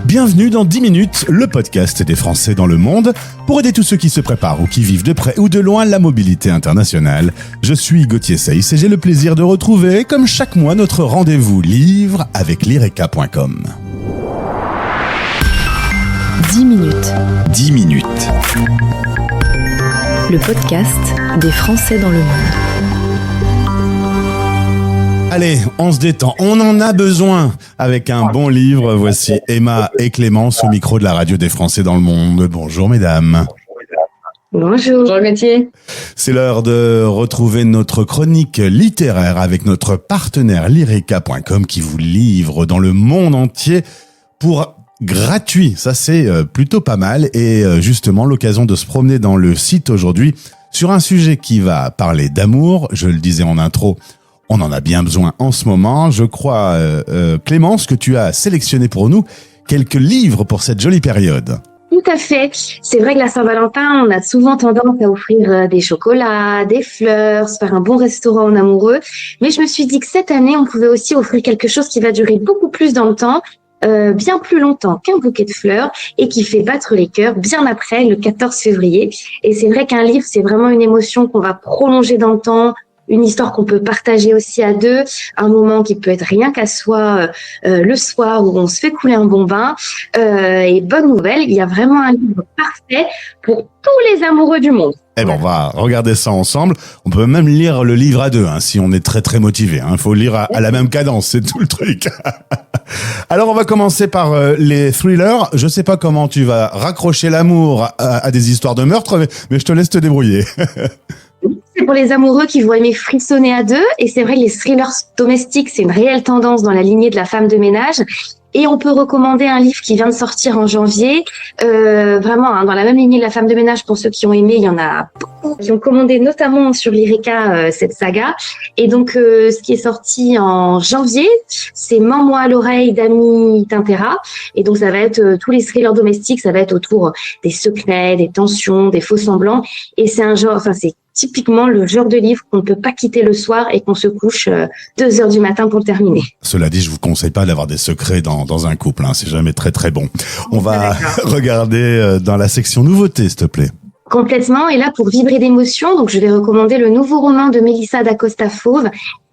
Bienvenue dans 10 minutes, le podcast des Français dans le monde, pour aider tous ceux qui se préparent ou qui vivent de près ou de loin la mobilité internationale. Je suis Gauthier Saïs et j'ai le plaisir de retrouver, comme chaque mois, notre rendez-vous livre avec lireka.com. 10 minutes. 10 minutes. Le podcast des Français dans le monde. Allez, on se détend, on en a besoin. Avec un bon livre, voici Emma et Clémence au micro de la radio des Français dans le monde. Bonjour mesdames. Bonjour Gauthier. C'est l'heure de retrouver notre chronique littéraire avec notre partenaire lireka.com qui vous livre dans le monde entier pour gratuit. Ça c'est plutôt pas mal et justement l'occasion de se promener dans le site aujourd'hui sur un sujet qui va parler d'amour. Je le disais en intro, on en a bien besoin en ce moment. Je crois, Clémence, que tu as sélectionné pour nous quelques livres pour cette jolie période. Tout à fait. C'est vrai que la Saint-Valentin, on a souvent tendance à offrir des chocolats, des fleurs, se faire un bon restaurant en amoureux. Mais je me suis dit que cette année, on pouvait aussi offrir quelque chose qui va durer beaucoup plus dans le temps, bien plus longtemps qu'un bouquet de fleurs et qui fait battre les cœurs bien après le 14 février. Et c'est vrai qu'un livre, c'est vraiment une émotion qu'on va prolonger dans le temps, une histoire qu'on peut partager aussi à deux, un moment qui peut être rien qu'à soi le soir où on se fait couler un bon bain. Et bonne nouvelle, il y a vraiment un livre parfait pour tous les amoureux du monde. Eh ben, on va regarder ça ensemble. On peut même lire le livre à deux, si on est très très motivé. Il faut lire à la même cadence, c'est tout le truc. Alors, on va commencer par les thrillers. Je sais pas comment tu vas raccrocher l'amour à des histoires de meurtre, mais je te laisse te débrouiller. C'est pour les amoureux qui vont aimer frissonner à deux. Et c'est vrai que les thrillers domestiques, c'est une réelle tendance dans la lignée de la femme de ménage. Et on peut recommander un livre qui vient de sortir en janvier. Vraiment, dans la même lignée de la femme de ménage, pour ceux qui ont aimé, il y en a beaucoup qui ont commandé notamment sur Lireka cette saga. Et donc, ce qui est sorti en janvier, c'est Mens-moi à l'oreille d'Ami Tintera. Et donc, ça va être tous les thrillers domestiques, ça va être autour des secrets, des tensions, des faux semblants. Et c'est un genre, c'est typiquement le genre de livre qu'on ne peut pas quitter le soir et qu'on se couche 2 heures du matin pour le terminer. Cela dit, je vous conseille pas d'avoir des secrets dans un couple, c'est jamais très très bon. On va regarder dans la section nouveautés, s'il te plaît. Complètement. Et là, pour vibrer d'émotions, donc je vais recommander le nouveau roman de Melissa d'Acosta Fauve.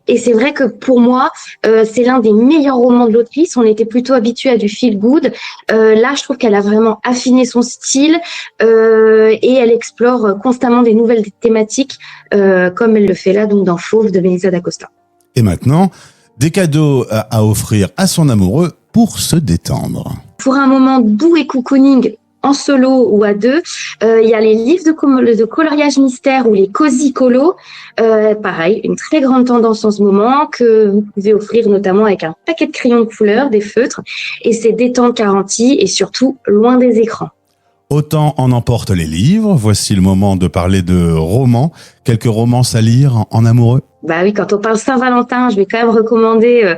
Et c'est vrai que pour moi, c'est l'un des meilleurs romans de l'autrice. On était plutôt habitué à du feel good. Là, je trouve qu'elle a vraiment affiné son style et elle explore constamment des nouvelles thématiques, comme elle le fait là, donc dans Fauve de Melissa d'Acosta. Et maintenant, des cadeaux à offrir à son amoureux pour se détendre. Pour un moment doux et cocooning, en solo ou à deux, il y a les livres de coloriage mystère ou les cozy colos. Pareil, une très grande tendance en ce moment que vous pouvez offrir notamment avec un paquet de crayons de couleur, des feutres, et c'est détente garantie et surtout loin des écrans. Autant en emporte les livres, voici le moment de parler de romans. Quelques romances à lire en amoureux. Bah oui, quand on parle Saint-Valentin, je vais quand même recommander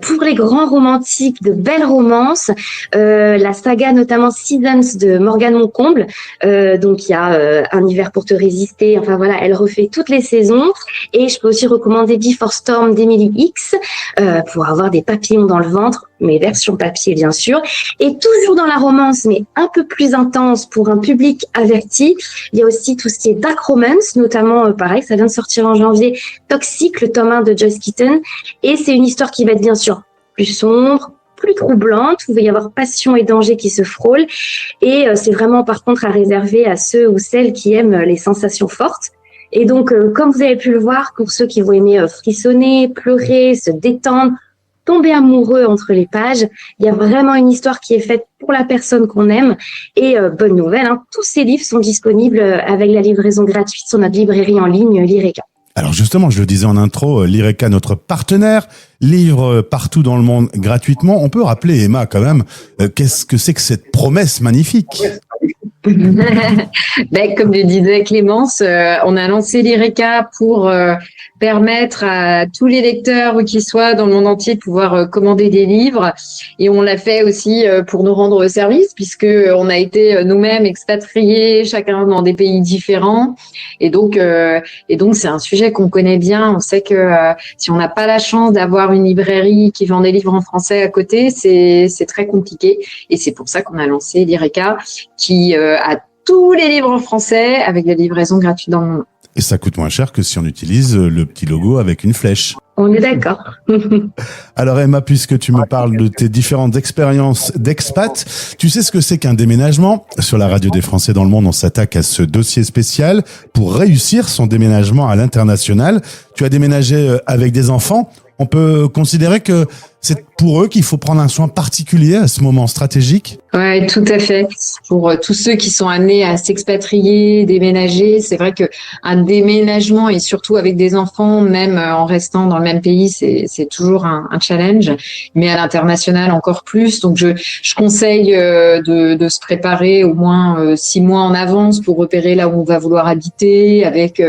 pour les grands romantiques de belles romances, la saga notamment Seasons de Morgane Moncomble. Donc il y a Un hiver pour te résister. Enfin voilà, elle refait toutes les saisons. Et je peux aussi recommander Before Storm d'Emily X pour avoir des papillons dans le ventre, mais version papier bien sûr. Et toujours dans la romance, mais un peu plus intense pour un public averti. Il y a aussi tout ce qui est dark romance, notamment pareil, ça vient de sortir en janvier. Toxique, le tome 1 de Joyce Keaton. Et c'est une histoire qui va être bien sûr plus sombre, plus troublante, où il va y avoir passion et danger qui se frôlent. Et c'est vraiment par contre à réserver à ceux ou celles qui aiment les sensations fortes. Et donc, comme vous avez pu le voir, pour ceux qui vont aimer frissonner, pleurer, se détendre, tomber amoureux entre les pages, il y a vraiment une histoire qui est faite pour la personne qu'on aime. Et bonne nouvelle, tous ces livres sont disponibles avec la livraison gratuite sur notre librairie en ligne Lireka. Alors justement, je le disais en intro, Lireka, notre partenaire, livre partout dans le monde gratuitement. On peut rappeler, Emma, quand même, qu'est-ce que c'est que cette promesse magnifique ? Comme le disait Clémence, on a lancé Lireka pour permettre à tous les lecteurs, où qu'ils soient dans le monde entier, de pouvoir commander des livres. Et on l'a fait aussi pour nous rendre service, puisque on a été nous-mêmes expatriés, chacun dans des pays différents. Et donc c'est un sujet qu'on connaît bien. On sait que si on n'a pas la chance d'avoir une librairie qui vend des livres en français à côté, c'est très compliqué. Et c'est pour ça qu'on a lancé l'IRECA, qui a tous les livres en français avec des livraisons gratuites dans le monde. Et ça coûte moins cher que si on utilise le petit logo avec une flèche. On est d'accord. Alors Emma, puisque tu me parles de tes différentes expériences d'expat, tu sais ce que c'est qu'un déménagement ? Sur la radio des Français dans le monde, on s'attaque à ce dossier spécial pour réussir son déménagement à l'international. Tu as déménagé avec des enfants. On peut considérer que c'est pour eux qu'il faut prendre un soin particulier à ce moment stratégique ? Ouais, tout à fait. Pour tous ceux qui sont amenés à s'expatrier, déménager, c'est vrai que un déménagement, et surtout avec des enfants, même en restant dans le même pays, c'est toujours un challenge. Mais à l'international encore plus. Donc je conseille de se préparer au moins 6 mois en avance pour repérer là où on va vouloir habiter, avec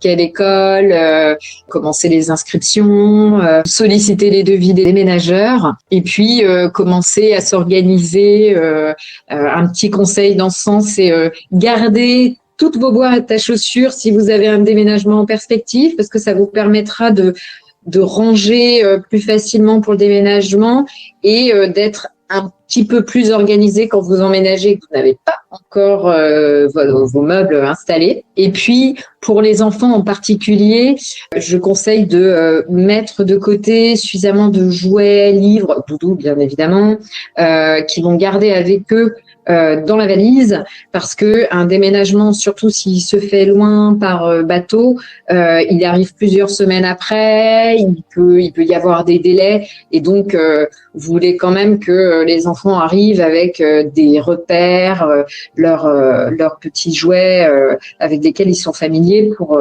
quelle école, commencer les inscriptions, solliciter les devis des déménageurs, et puis commencer à s'organiser. Un petit conseil dans ce sens, c'est garder toutes vos boîtes à chaussures si vous avez un déménagement en perspective, parce que ça vous permettra de ranger plus facilement pour le déménagement et d'être un petit peu plus organisé quand vous emménagez et que vous n'avez pas encore vos meubles installés. Et puis, pour les enfants en particulier, je conseille de mettre de côté suffisamment de jouets, livres, doudous bien évidemment, qu'ils vont garder avec eux dans la valise, parce que un déménagement, surtout s'il se fait loin par bateau, il arrive plusieurs semaines après, il peut y avoir des délais, et donc vous voulez quand même que les enfants arrivent avec des repères, leurs petits jouets avec lesquels ils sont familiers pour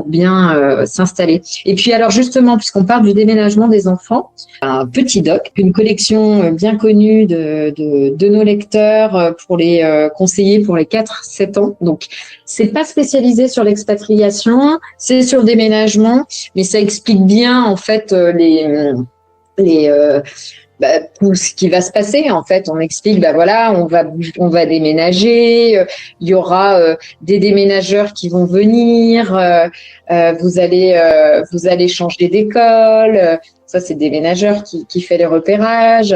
bien s'installer. Et puis alors justement, puisqu'on parle du déménagement des enfants, un petit doc, une collection bien connue de nos lecteurs pour les conseiller pour les 4-7 ans. Donc c'est pas spécialisé sur l'expatriation, c'est sur le déménagement, mais ça explique bien en fait tout ce qui va se passer. En fait, on explique, voilà, on va déménager, il y aura des déménageurs qui vont venir, vous allez changer d'école, ça c'est des déménageurs qui fait les repérages,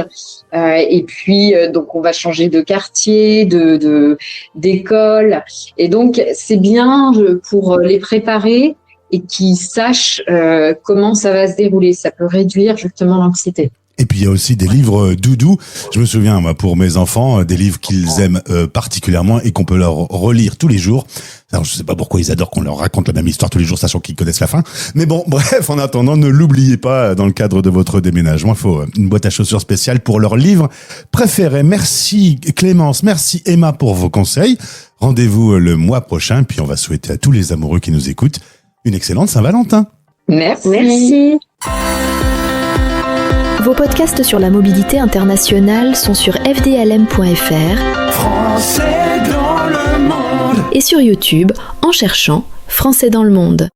et puis donc on va changer de quartier, d'école, et donc c'est bien pour les préparer et qu'ils sachent comment ça va se dérouler. Ça peut réduire justement l'anxiété. Et puis il y a aussi des livres doudous. Je me souviens, moi, pour mes enfants, des livres qu'ils aiment particulièrement et qu'on peut leur relire tous les jours. Alors je sais pas pourquoi ils adorent qu'on leur raconte la même histoire tous les jours, sachant qu'ils connaissent la fin. Mais bon, bref, en attendant, ne l'oubliez pas, dans le cadre de votre déménagement, il faut une boîte à chaussures spéciale pour leurs livres préférés. Merci Clémence, merci Emma pour vos conseils. Rendez-vous le mois prochain, puis on va souhaiter à tous les amoureux qui nous écoutent une excellente Saint-Valentin. Merci. Vos podcasts sur la mobilité internationale sont sur fdlm.fr Français dans le monde. et sur YouTube en cherchant Français dans le monde.